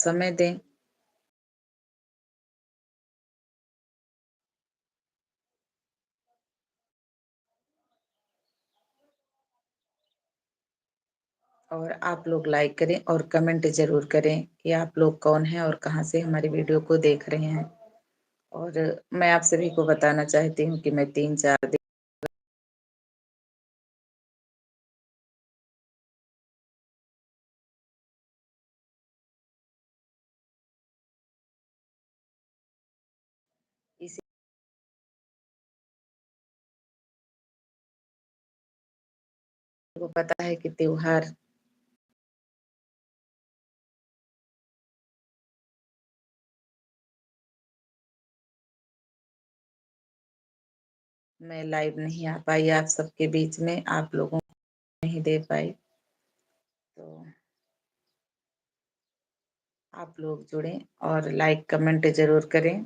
समय दें। और आप लोग लाइक करें और कमेंट ज़रूर करें कि आप लोग कौन हैं और कहाँ से हमारी वीडियो को देख रहे हैं। और मैं आप सभी को बताना चाहती हूँ कि मैं 3-4 दिन इसी को पता है कि त्योहार में लाइव नहीं आ पाई आप सबके बीच में, आप लोगों को नहीं दे पाई। तो आप लोग जुड़ें और लाइक कमेंट ज़रूर करें।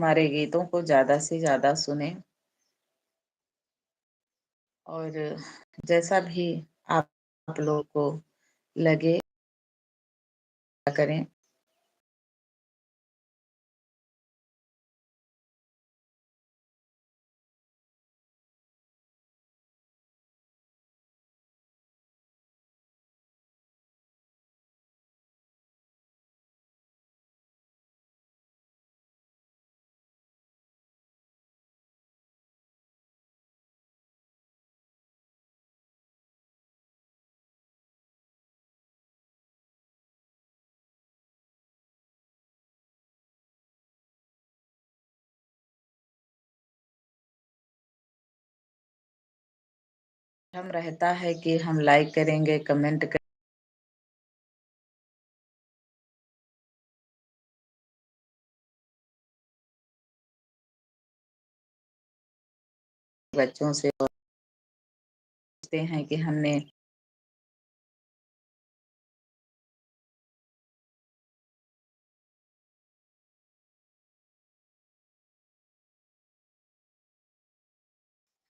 हमारे गीतों को ज़्यादा से ज़्यादा सुनें और जैसा भी आप लोगों को लगे करें। हम रहता है कि हम लाइक करेंगे, कमेंट बच्चों से पूछते हैं कि हमने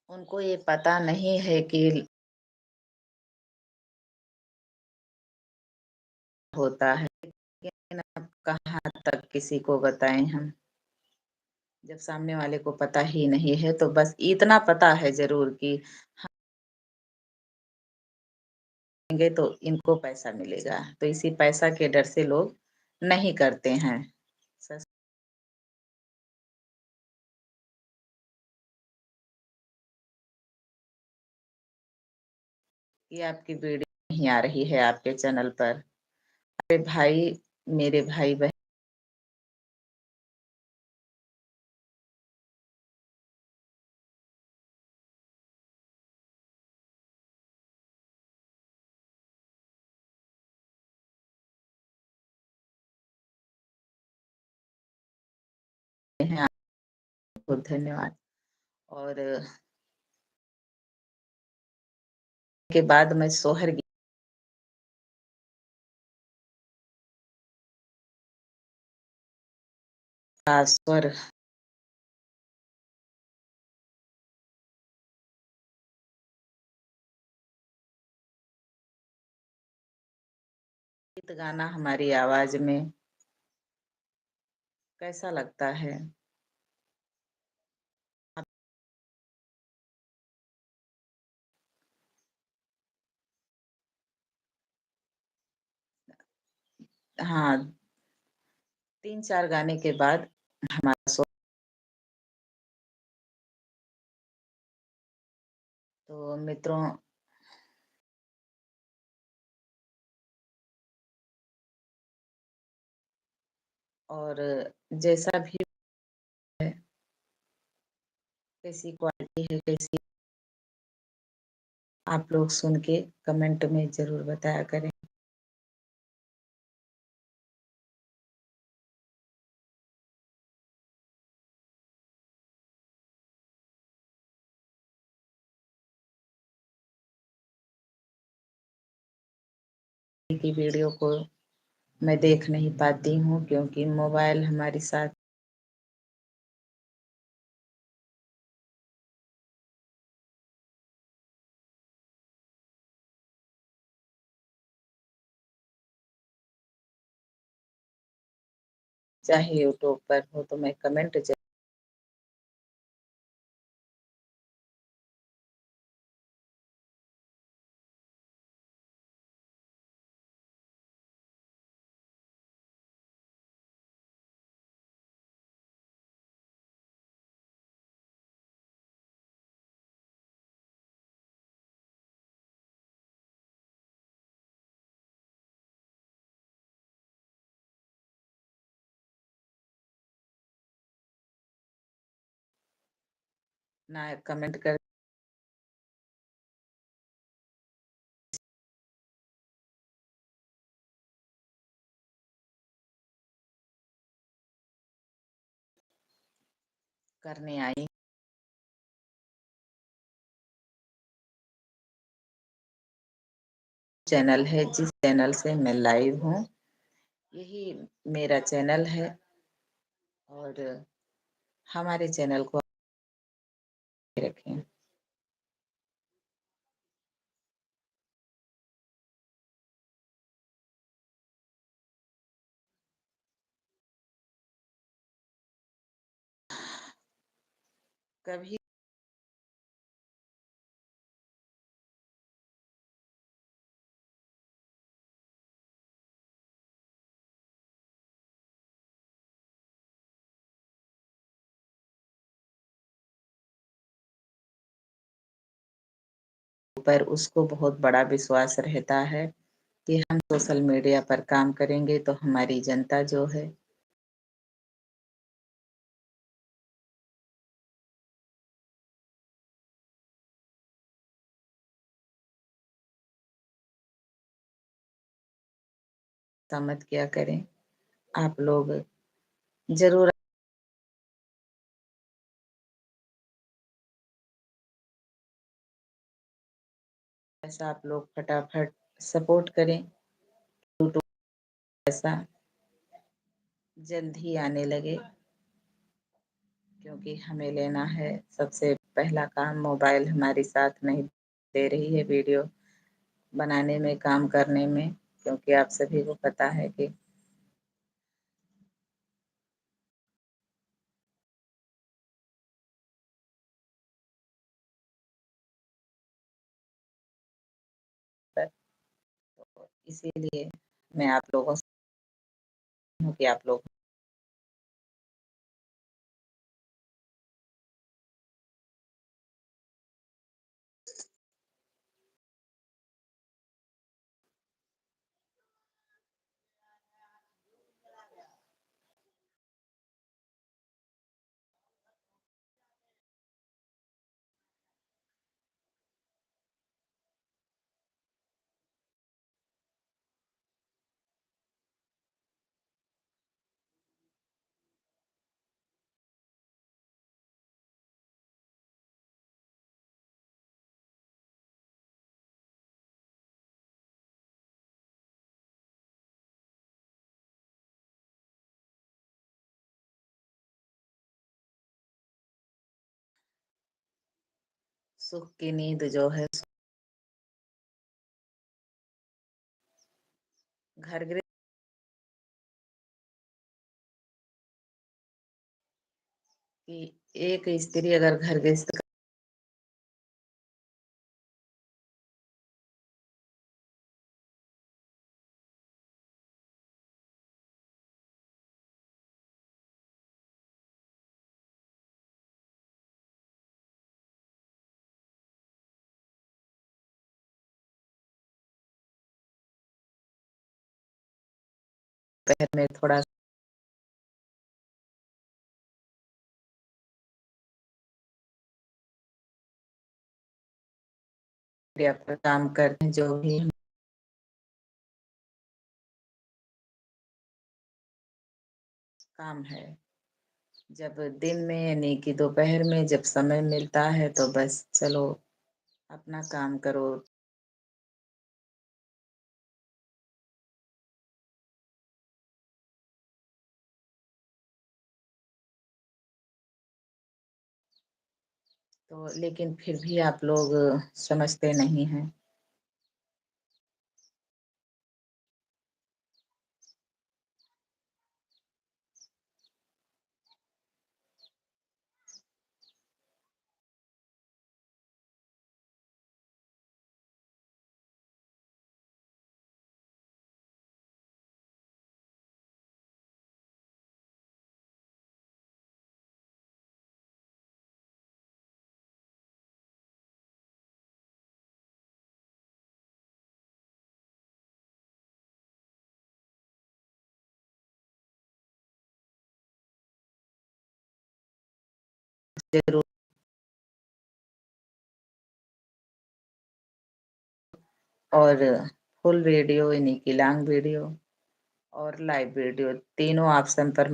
उनको ये पता नहीं है कि होता है, लेकिन अब कहाँ तक किसी को बताएं हम, जब सामने वाले को पता ही नहीं है। तो बस इतना पता है जरूर कि देंगे तो इनको पैसा मिलेगा, तो इसी पैसा के डर से लोग नहीं करते हैं। सस ये आपकी वीडियो नहीं आ रही है आपके चैनल पर। अरे भाई, मेरे भाई बहन हैं, आपको धन्यवाद। और के बाद मैं सोहर का स्वर गीत गाना हमारी आवाज में कैसा लगता है? आप- हाँ, 3-4 गाने के बाद हमारा तो मित्रों, और जैसा भी है, कैसी क्वालिटी है, कैसी, आप लोग सुन के कमेंट में ज़रूर बताया करें। की वीडियो को मैं देख नहीं पाती हूँ क्योंकि मोबाइल हमारे साथ चाहे यूट्यूब पर हो तो मैं कमेंट ना कमेंट करने आई। चैनल है जिस चैनल से मैं लाइव हूँ, यही मेरा चैनल है। और हमारे चैनल को आगे रखें। कभी पर उसको बहुत बड़ा विश्वास रहता है कि हम सोशल मीडिया पर काम करेंगे तो हमारी जनता जो है ऐसा मत किया करें। आप लोग ज़रूर ऐसा आप लोग फटाफट सपोर्ट करें। यूट्यूब ऐसा जल्द ही आने लगे, क्योंकि हमें लेना है सबसे पहला काम। मोबाइल हमारी साथ नहीं दे रही है वीडियो बनाने में, काम करने में, क्योंकि आप सभी को पता है कि तो इसीलिए मैं आप लोगों से हूँ कि आप लोग सुख की नींद जो है घर गृह की एक स्त्री अगर घर गृहस्थ दोपहर में थोड़ा मीडिया पर काम करते हैं, जो भी काम है, जब दिन में यानी कि दोपहर में जब समय मिलता है तो बस चलो अपना काम करो। तो लेकिन फिर भी आप लोग समझते नहीं हैं। ज़रूर। और फुल वीडियो यानी कि लॉन्ग वीडियो और लाइव वीडियो तीनों ऑप्शन पर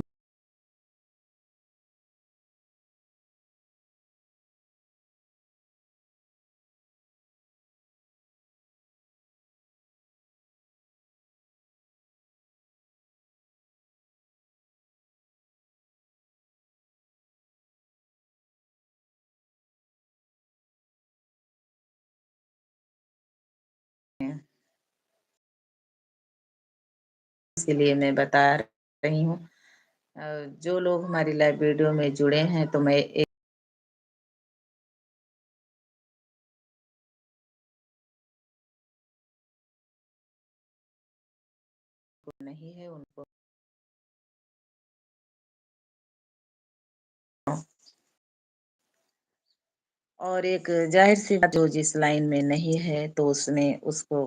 इसीलिए मैं बता रही हूँ। जो लोग हमारी लाइव वीडियो में जुड़े हैं तो मैं एक नहीं है उनको और एक ज़ाहिर-सी बात जो जिस लाइन में नहीं है तो उसने उसको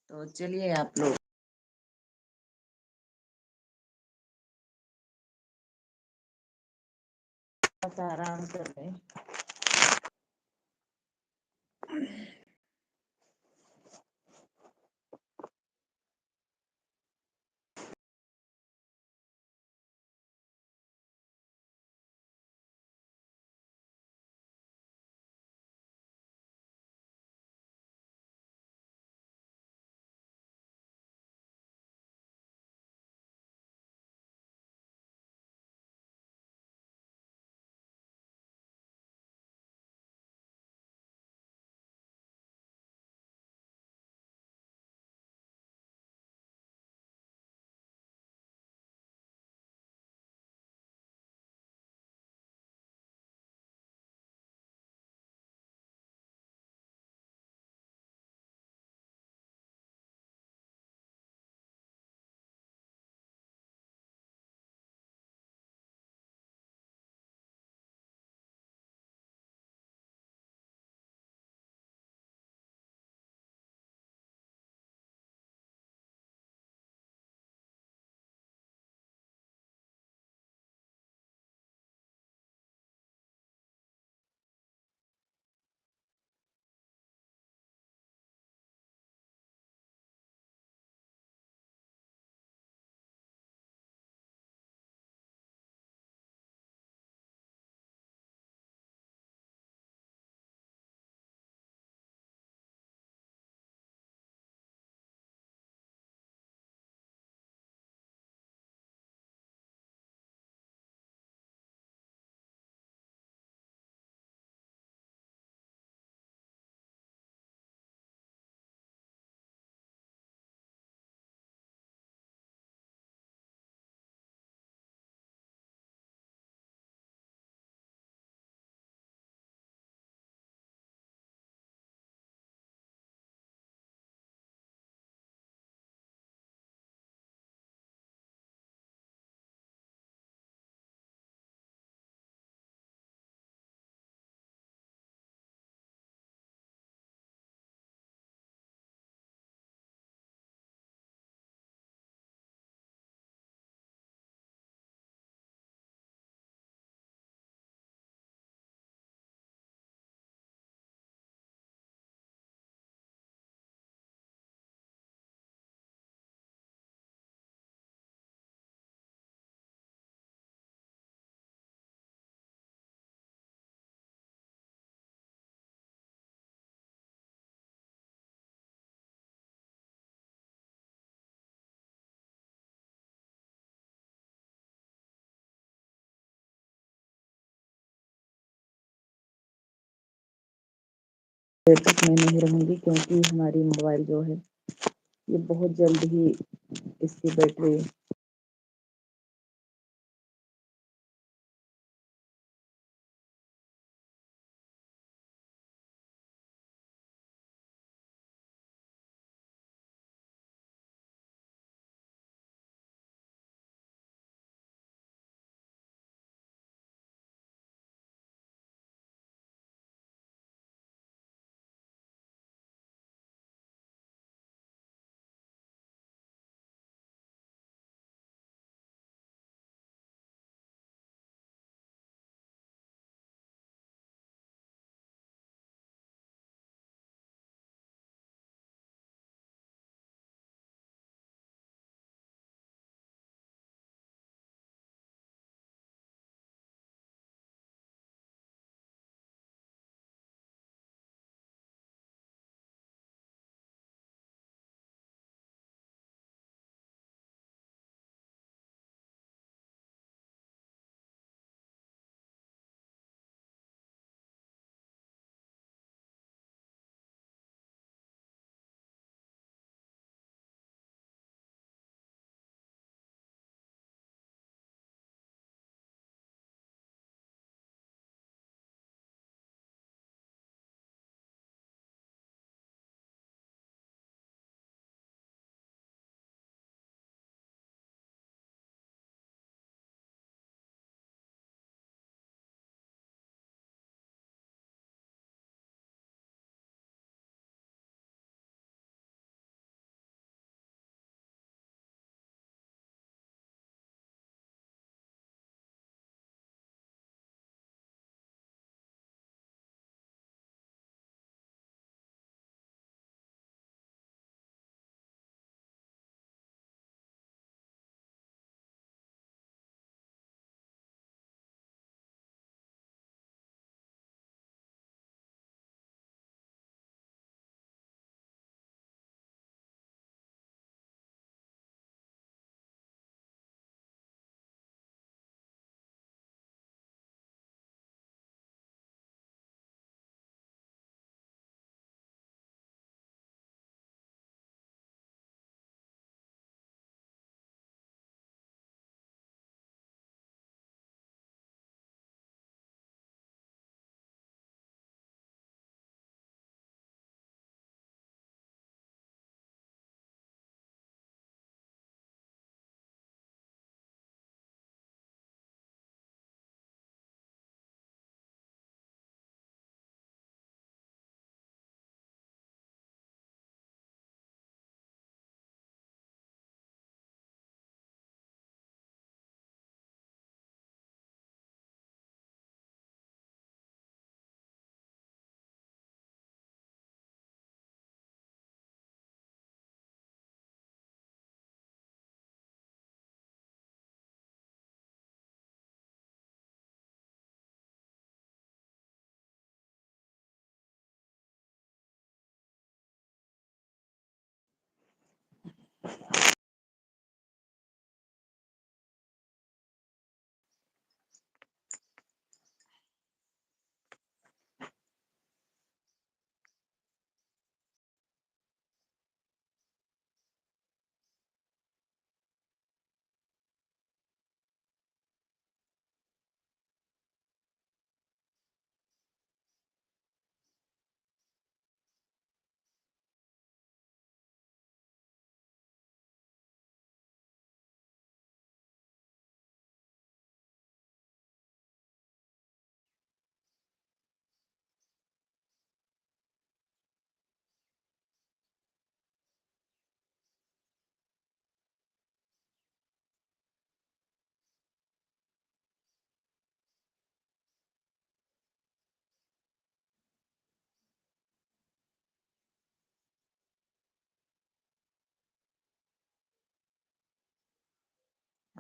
तो चलिए आप लोग थोड़ा-सा आराम कर लें। देर तक मैं नहीं रहूँगी क्योंकि हमारी मोबाइल जो है ये बहुत जल्द ही इसकी बैटरी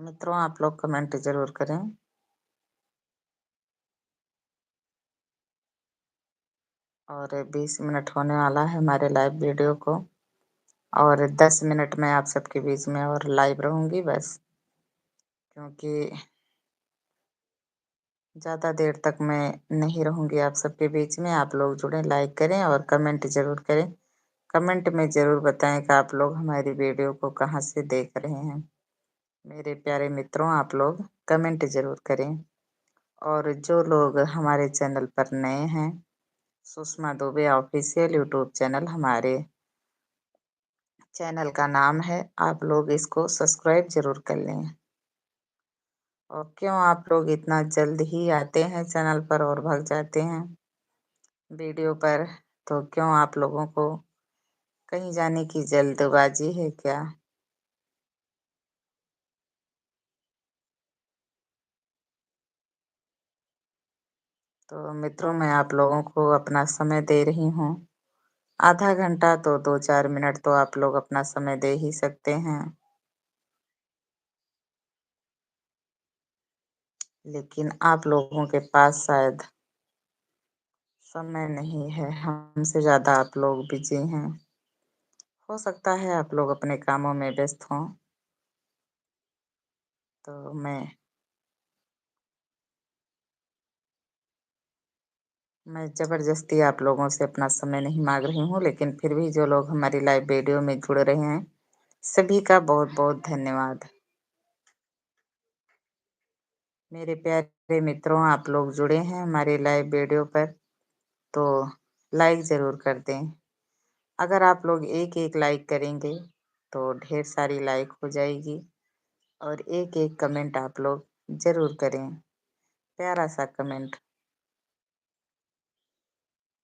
मित्रों, आप लोग कमेंट ज़रूर करें और 20 मिनट होने वाला है हमारे लाइव वीडियो को और 10 मिनट मैं आप सबके बीच में और लाइव रहूँगी बस, क्योंकि ज़्यादा देर तक मैं नहीं रहूँगी आप सबके बीच में। आप लोग जुड़ें, लाइक करें और कमेंट ज़रूर करें। कमेंट में ज़रूर बताएँ कि आप लोग हमारी वीडियो को कहाँ से देख रहे हैं। मेरे प्यारे मित्रों, आप लोग कमेंट ज़रूर करें और जो लोग हमारे चैनल पर नए हैं, Sushma Dubey official YouTube channel हमारे चैनल का नाम है, आप लोग इसको सब्सक्राइब ज़रूर कर लें। और क्यों आप लोग इतना जल्द ही आते हैं चैनल पर और भाग जाते हैं वीडियो पर, तो क्यों आप लोगों को कहीं जाने की जल्दबाज़ी है क्या? तो मित्रों, मैं आप लोगों को अपना समय दे रही हूँ। आधा घंटा तो 2-4 मिनट तो आप लोग अपना समय दे ही सकते हैं। लेकिन आप लोगों के पास शायद समय नहीं है, हमसे ज़्यादा आप लोग बिज़ी हैं। हो सकता है आप लोग अपने कामों में व्यस्त हों, तो मैं ज़बरदस्ती आप लोगों से अपना समय नहीं माँग रही हूँ, लेकिन फिर भी जो लोग हमारी लाइव वीडियो में जुड़ रहे हैं, सभी का बहुत-बहुत धन्यवाद। मेरे प्यारे मित्रों, आप लोग जुड़े हैं हमारी लाइव वीडियो पर, तो लाइक ज़रूर कर दें। अगर आप लोग एक-एक लाइक करेंगे, तो ढेर सारी लाइक हो जाएगी और एक-एक कमेंट आप लोग ज़रूर करें, प्यारा-सा कमेंट।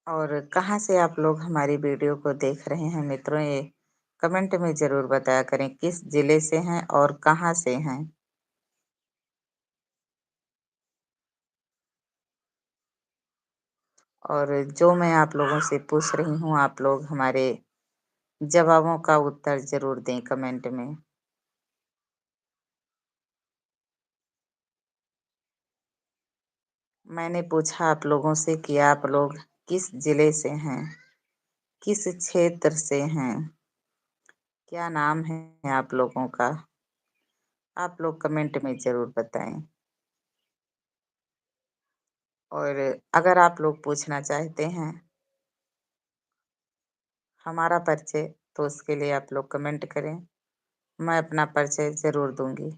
और कहाँ से आप लोग हमारी वीडियो को देख रहे हैं मित्रों, ये कमेंट में ज़रूर बताया करें, किस ज़िले से हैं और कहाँ से हैं? और जो मैं आप लोगों से पूछ रही हूँ, आप लोग हमारे जवाबों का उत्तर ज़रूर दें कमेंट में। मैंने पूछा आप लोगों से कि आप लोग किस ज़िले से हैं? किस क्षेत्र से हैं? क्या नाम है आप लोगों का? आप लोग कमेंट में ज़रूर बताएँ। और अगर आप लोग पूछना चाहते हैं हमारा परिचय, तो उसके लिए आप लोग कमेंट करें, मैं अपना परिचय ज़रूर दूँगी।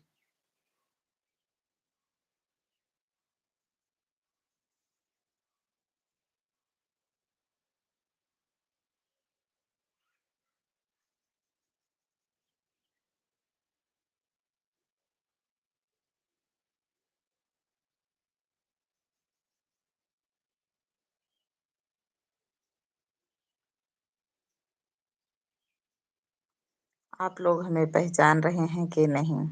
आप लोग हमें पहचान रहे हैं कि नहीं?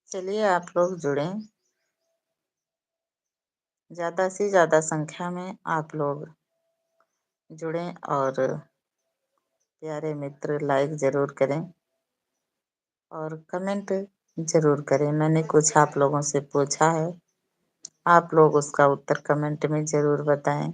चलिए आप लोग जुड़ें ज़्यादा से ज़्यादा संख्या में आप लोग जुड़ें और प्यारे मित्र लाइक ज़रूर करें और कमेंट ज़रूर करें। मैंने कुछ आप लोगों से पूछा है, आप लोग उसका उत्तर कमेंट में ज़रूर बताएँ।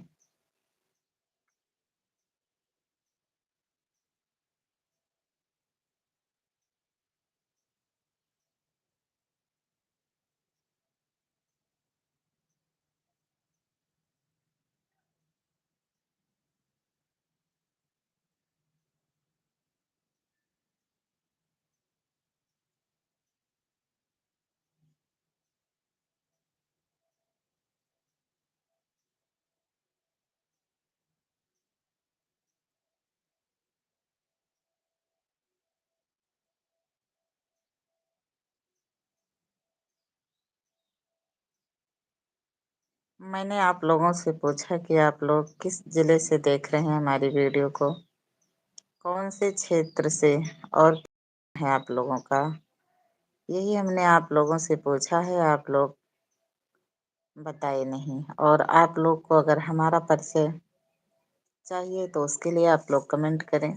मैंने आप लोगों से पूछा कि आप लोग किस ज़िले से देख रहे हैं हमारी वीडियो को? कौन से क्षेत्र से और है आप लोगों का? यही हमने आप लोगों से पूछा है, आप लोग बताए नहीं और आप लोग को अगर हमारा परिचय चाहिए तो उसके लिए आप लोग कमेंट करें।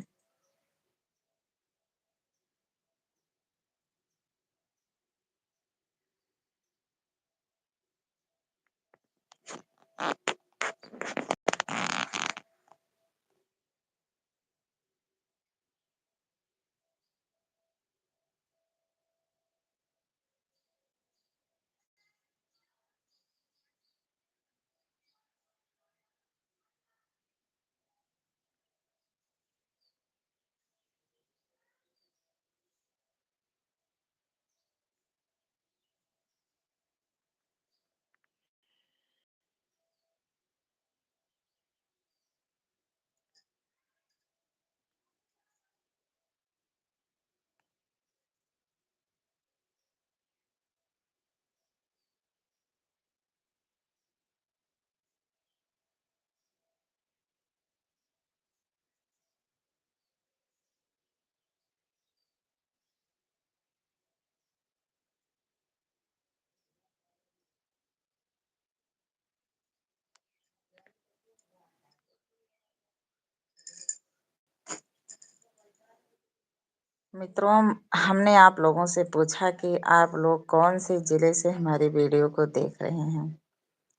मित्रों, हमने आप लोगों से पूछा कि आप लोग कौन से ज़िले से हमारी वीडियो को देख रहे हैं?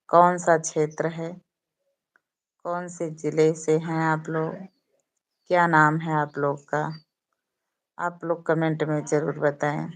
कौन-सा क्षेत्र है? कौन से ज़िले से हैं आप लोग? क्या नाम है आप लोग का? आप लोग कमेंट में ज़रूर बताएँ।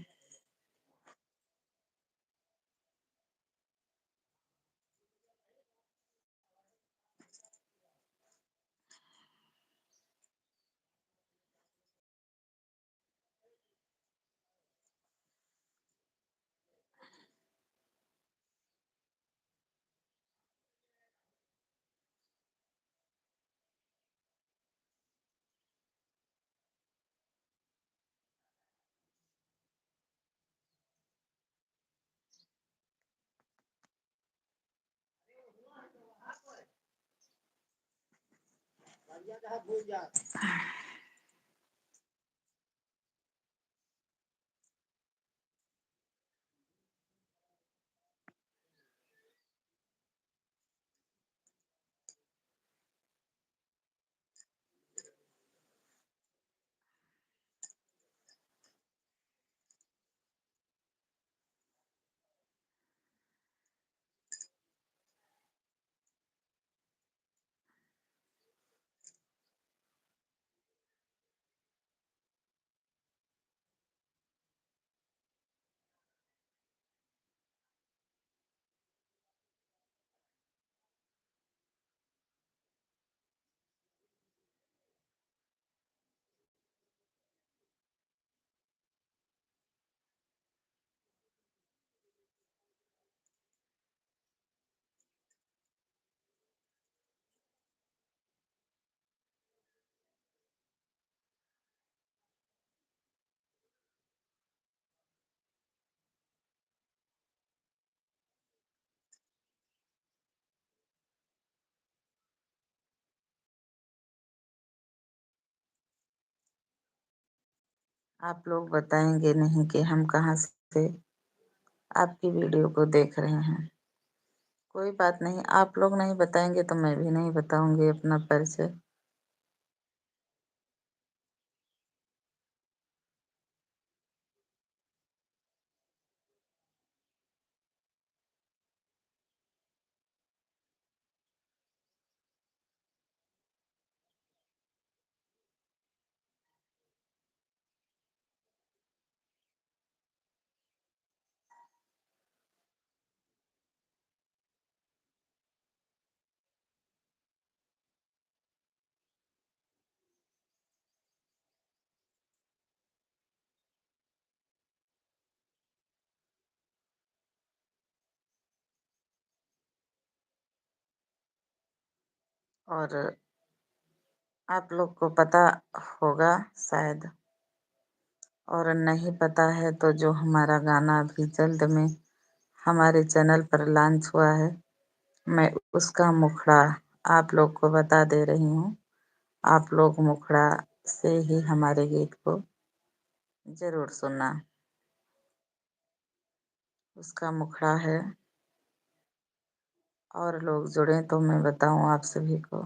आप लोग बताएँगे नहीं कि हम कहाँ से आपकी वीडियो को देख रहे हैं। कोई बात नहीं, आप लोग नहीं बताएँगे तो मैं भी नहीं बताऊँगी अपना परिचय। और आप लोग को पता होगा शायद, और नहीं पता है तो जो हमारा गाना अभी जल्द में हमारे चैनल पर लॉन्च हुआ है, मैं उसका मुखड़ा आप लोग को बता दे रही हूँ। आप लोग मुखड़ा से ही हमारे गीत को ज़रूर सुनना। उसका मुखड़ा है, और लोग जुड़ें तो मैं बताऊँ आप सभी को।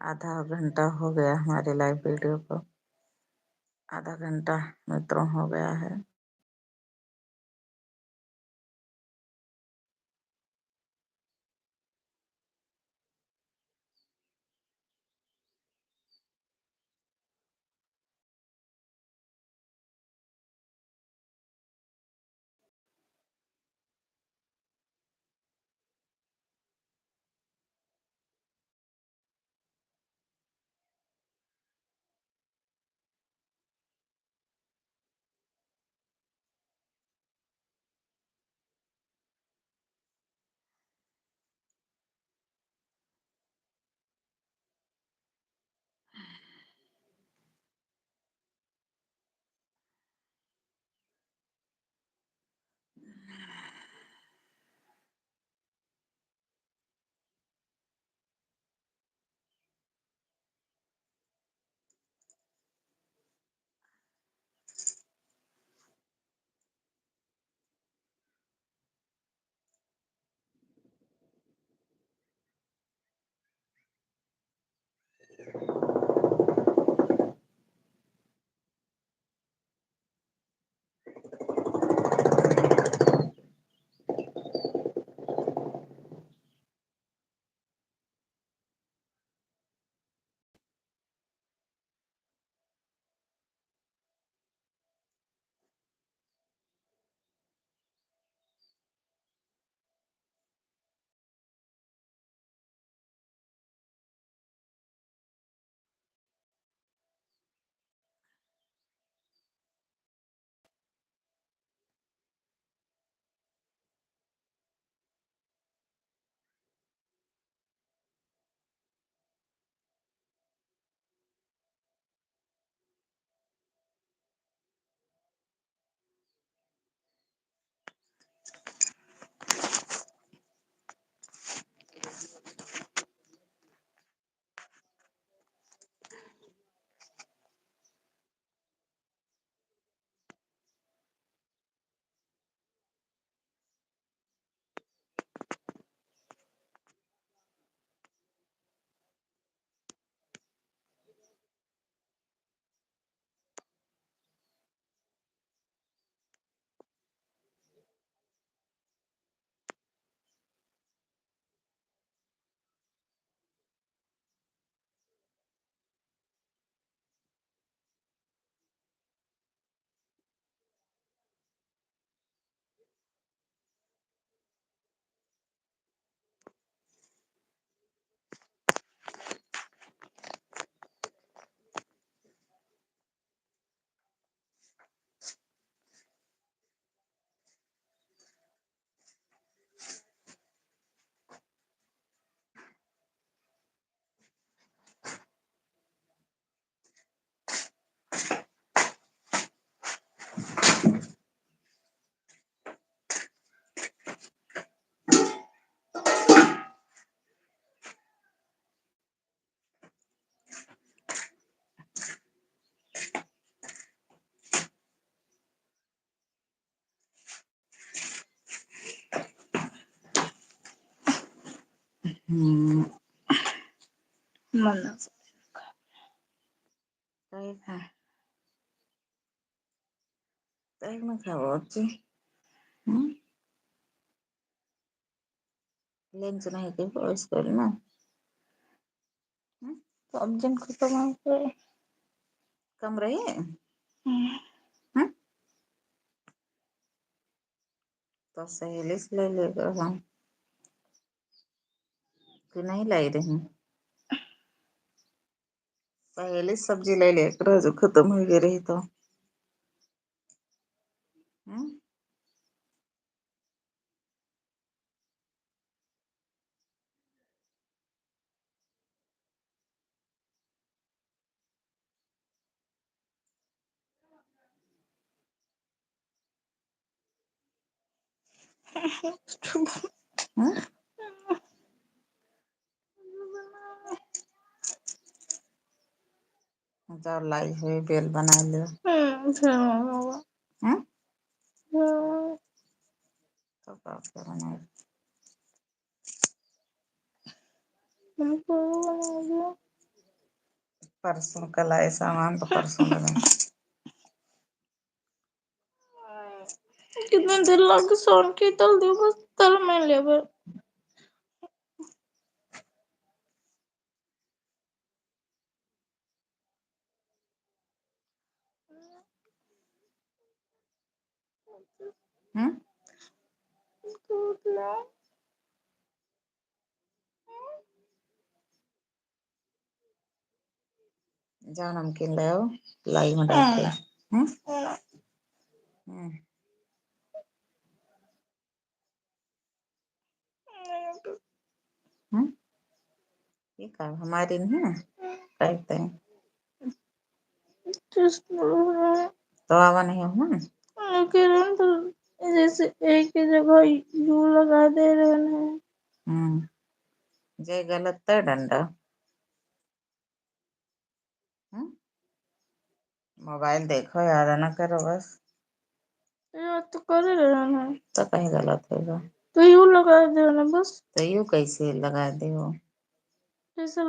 आधा घंटा हो गया हमारे लाइव वीडियो को, आधा घंटा मित्रों हो गया है। हम्म। मन्ना सही है। सही में खाओ अच्छी। लंच नहीं करो स्कूल में। तो अब जिन खत्म कम रही है। तो सहेली से ले लेगा हम कि नहीं लाई रही। सहेली सब्जी ले ले जो खत्म हो गई रही तो। जाओ लाई हुई बेल बना लो। तो बात करना परसों कल आए सामान तो परसों लगा। कितने देर लग सोन की तल दियो बस तल में लेबे। जाओ नमकीन ले आओ लाई में डाल के। ये का हमारी नहीं है कहते हैं तो आवा नहीं हो ना। जैसे एक ही जगह यू लगा दे रहे हैं। जे गलत है डंडा। मोबाइल देखो याद ना करो बस। याद तो कर रहे हैं तो कहीं गलत होगा तो यू लगा दे ना बस। तो यू कैसे लगा दे हो जैसे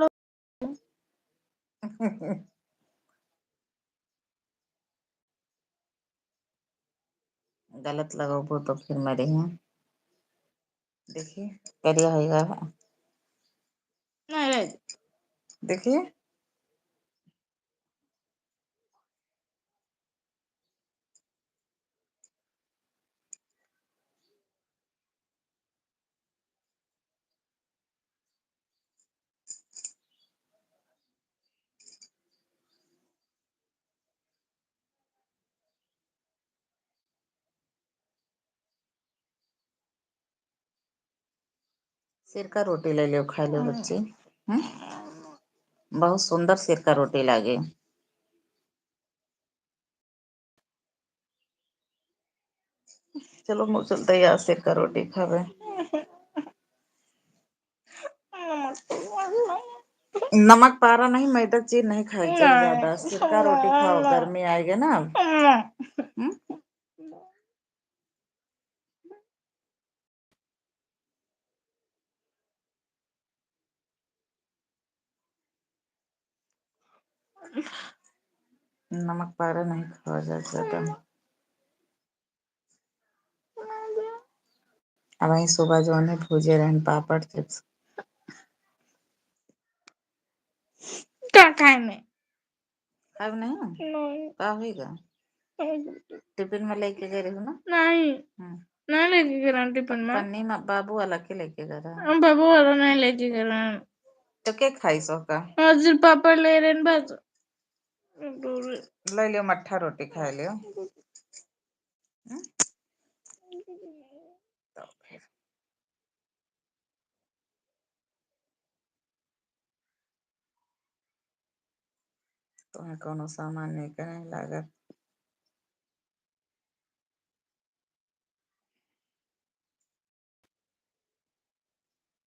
गलत लगाओ तो फिर मरे हैं। देखिए करिया होगा नहीं देखिए सिरका रोटी ले लो खा लो बच्चे। बहुत सुंदर सिरका रोटी लागे। चलो मुँह चलते यार सिरका रोटी खावे। नमक पारा नहीं मैदा चीज नहीं खाई ज्यादा सिरका रोटी खाओ गर्मी आएगी ना। नमक पारा नहीं खाओ ज्यादा। अब वही सुबह जो है भूजे रहन पापड़ चिप्स क्या खाए में अब नहीं का होगा टिफिन में लेके गए रहे हो ना। नहीं नहीं लेके गए टिफिन में पन्नी में बाबू वाला के लेके गए रहा बाबू वाला नहीं लेके गए तो क्या खाई सो का आज पापड़ ले रहे बस ले लियो मट्ठा रोटी खा लियो। तो फिर तुम्हें कोनो सामान नहीं करने लागत।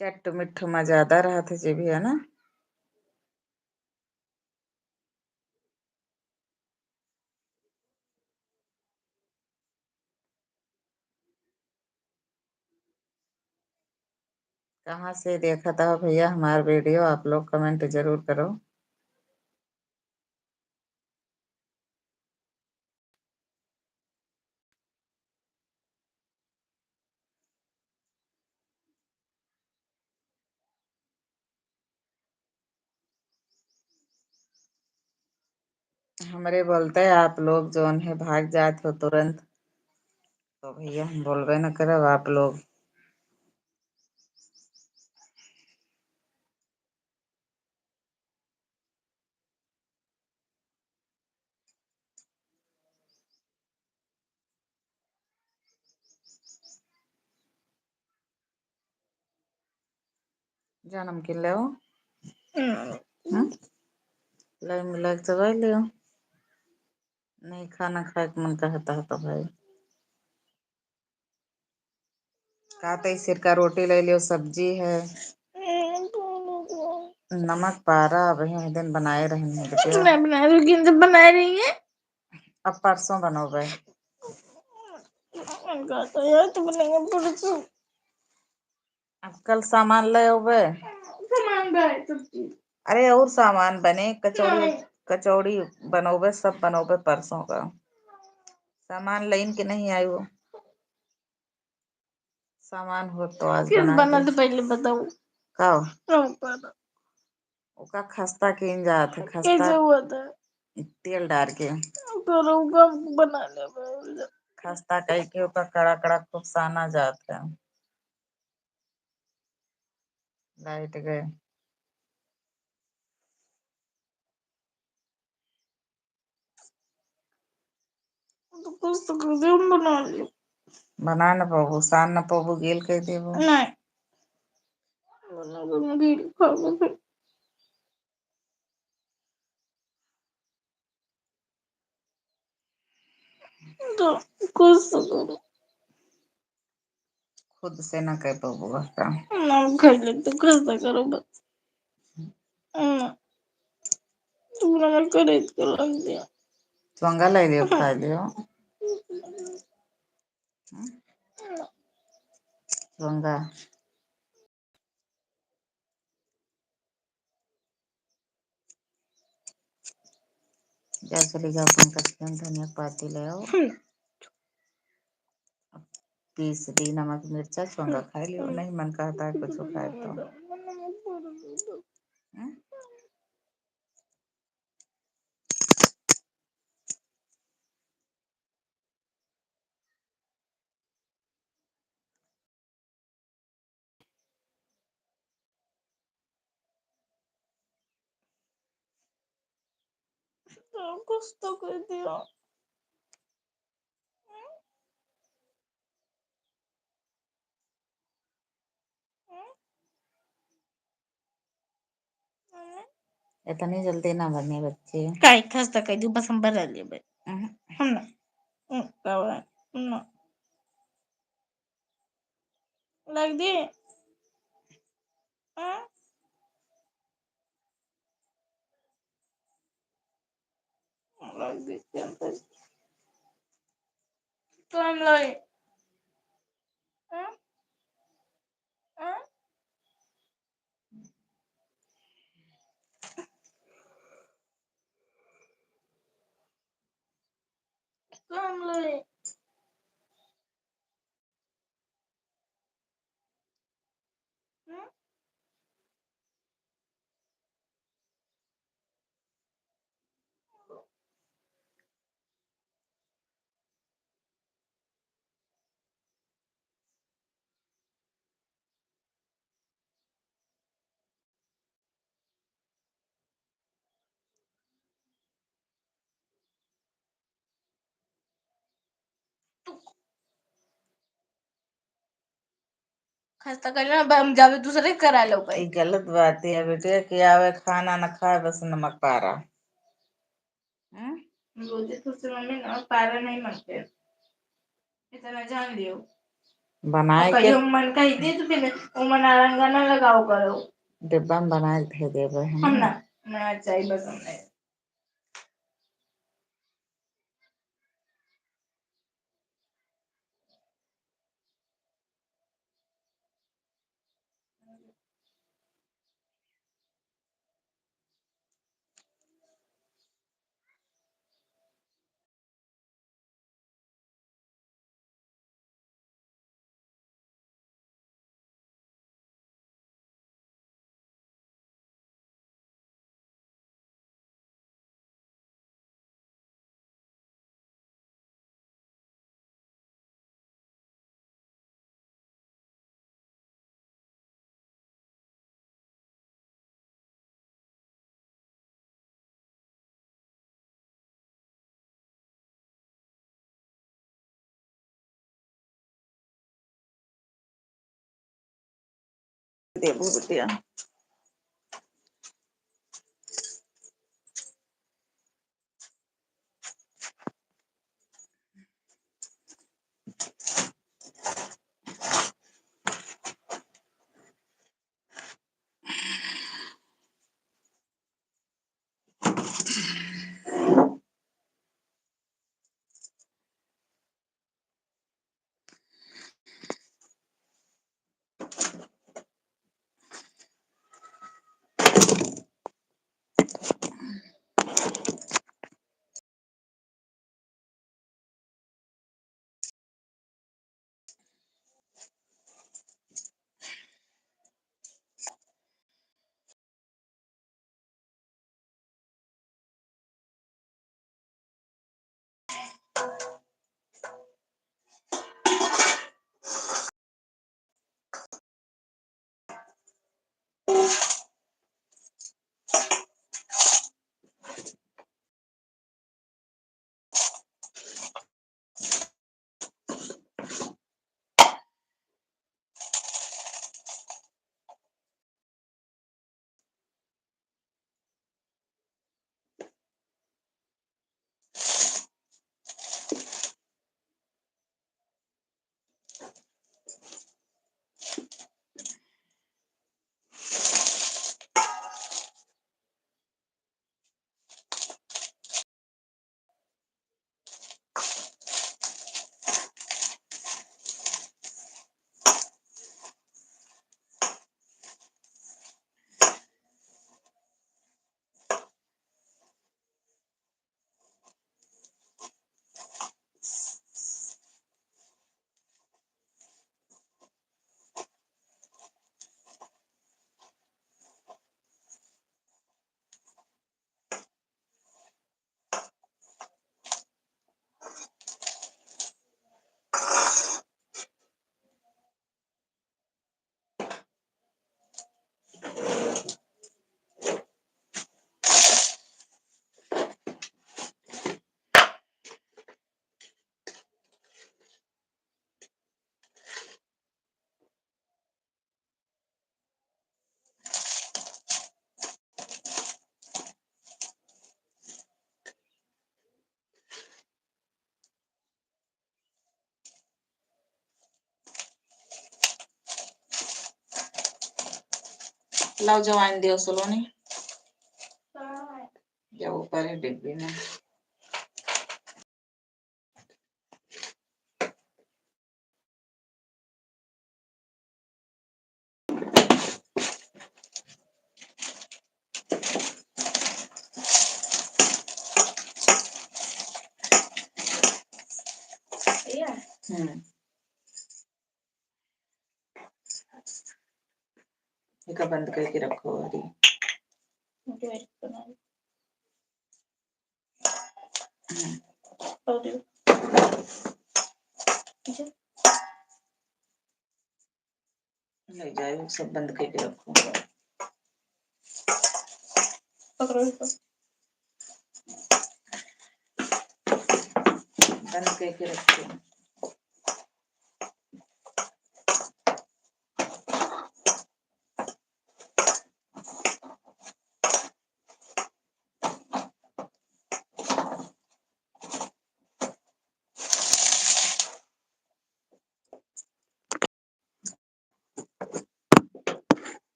चट्टू मिट्ठू में ज्यादा रहा थे जी भी है ना। कहाँ से देखा था भैया हमारा वीडियो? आप लोग कमेंट जरूर करो। हमारे बोलते हैं आप लोग जो है भाग जाते हो तुरंत, तो भैया हम बोलबे न करब आप लोग। जन्म के ले ले मिला के चबा ले। नहीं खाना खाए के मन कहता है तो भाई कहते सिर का रोटी ले लियो, सब्जी है, नमक पारा वही दिन बनाए रहेंगे बेटे। मैं बना रही हूँ, जब बना रही है अब परसों बनोगे। तो बनेगा परसों। अब कल सामान ले ओबे। सामान सब्जी। अरे और सामान बने, कचौड़ी कचौड़ी बनोबे, सब बनोबे परसों का। सामान लाइन के नहीं आई वो। सामान हो तो आज बना तो पहले बताओ का ओका खस्ता किन जात है, खस्ता कैसे हुआ था? तेल डाल के तो बना ले। खस्ता कह के ओका कड़ा कड़ा खूब साना जात है। लाइट गए। तो कुछ तो कर दे, बना लियो। बना न पाबू, सान न पाबू, गेल कह देबू नहीं बना दो, मैं वीडियो खाऊंगा फिर। तो कुछ तो करो, खुद से ना कह पाबू का ना कर ले तो कैसा करो बस ना। तुमने मैं खरीद के रख दिया। चोंगा ले लियो खा लियो। चोंगा जा चलेगा अपन कच्चे धनिया पाती ले आओ, पीस दी नमक मिर्चा, चोंगा खा लियो। नहीं मन करता है कुछ खाए तो कुछ तो कर दिया। इतनी जल्दी ना बने बच्चे। काय खस्ता कह दू, बस हम बना लिए हम ना ना लग दी लग दी तो हम लाई तो हम लाई। खस्ता करना हम जावे दूसरे करा लो भाई। गलत बात है बेटे कि आवे खाना न खाए बस नमक पारा। बोलते तुझसे मम्मी नमक पारा नहीं मांगते, इतना जान लियो। बनाए के मन कही दे तो फिर वो मनारंगा ना लगाओ करो, डिब्बा में बनाए के दे देबे हम ना। मैं चाहिए बस हमने देबू बिटिया। लाओ जवाइन दियो सलोनी। या ऊपर है डिब्बी में। इसका बंद करके रखो अभी। नहीं जाए, सब बंद करके रखो। पकड़ो इसको, बंद करके रखो।